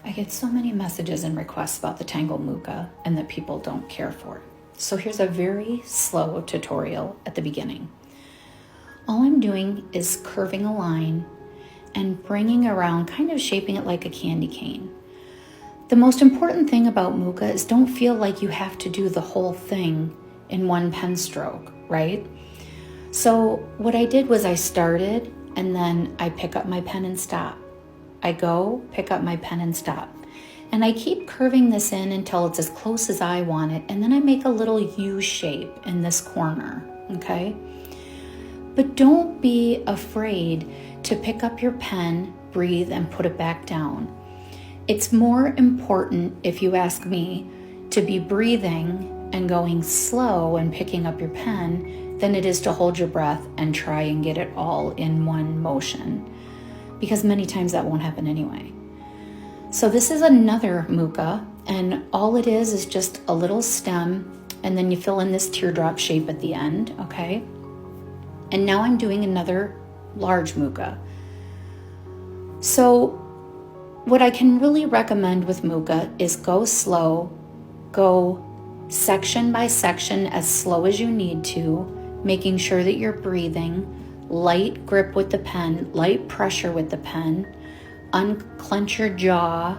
I get so many messages and requests about the Tangle mooka and that people don't care for it. So here's a very slow tutorial at the beginning. All I'm doing is curving a line and bringing around, kind of shaping it like a candy cane. The most important thing about mooka is don't feel like you have to do the whole thing in one pen stroke, right? So what I did was I started and then I pick up my pen and stop. I go, pick up my pen and stop. And I keep curving this in until it's as close as I want it. And then I make a little U shape in this corner, okay? But don't be afraid to pick up your pen, breathe, and put it back down. It's more important, if you ask me, to be breathing and going slow and picking up your pen than it is to hold your breath and try and get it all in one motion, because many times that won't happen anyway. So this is another mooka, and all it is just a little stem, and then you fill in this teardrop shape at the end, okay? And now I'm doing another large mooka. So what I can really recommend with mooka is go slow, go section by section as slow as you need to, making sure that you're breathing, light grip with the pen, light pressure with the pen, unclench your jaw.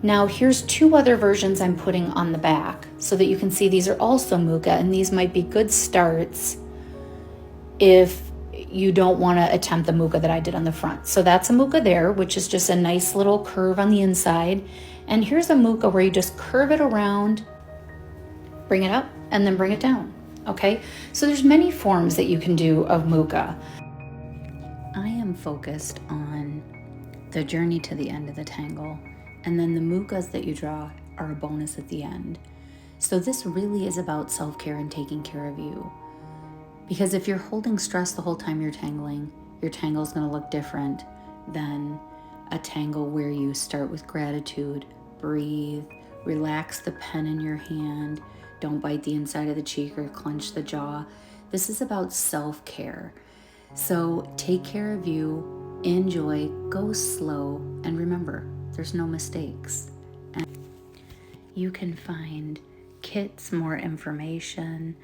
Now here's two other versions I'm putting on the back so that you can see these are also mooka, and these might be good starts if you don't want to attempt the mooka that I did on the front. So that's a mooka there, which is just a nice little curve on the inside. And here's a mooka where you just curve it around, bring it up, and then bring it down, okay? So there's many forms that you can do of mooka. I am focused on the journey to the end of the tangle, and then the mookas that you draw are a bonus at the end. So this really is about self-care and taking care of you. Because if you're holding stress the whole time you're tangling, your tangle is going to look different than a tangle where you start with gratitude, breathe, relax the pen in your hand, don't bite the inside of the cheek or clench the jaw. This is about self-care. So take care of you, enjoy, go slow, and remember, there's no mistakes. And you can find kits, more information,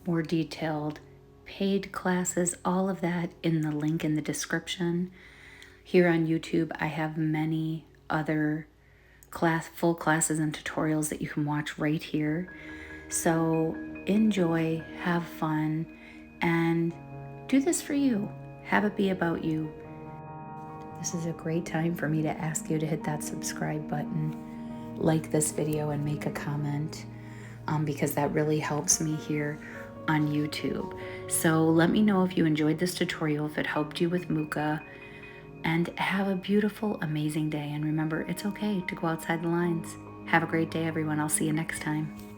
more detailed paid classes, all of that in the link in the description. Here on YouTube, I have many other full classes and tutorials that you can watch right here. So enjoy, have fun, and do this for you. Have it be about you. This is a great time for me to ask you to hit that subscribe button, like this video, and make a comment, because that really helps me here on YouTube. So let me know if you enjoyed this tutorial, if it helped you with mooka, and have a beautiful, amazing day. And remember, it's okay to go outside the lines. Have a great day, everyone. I'll see you next time.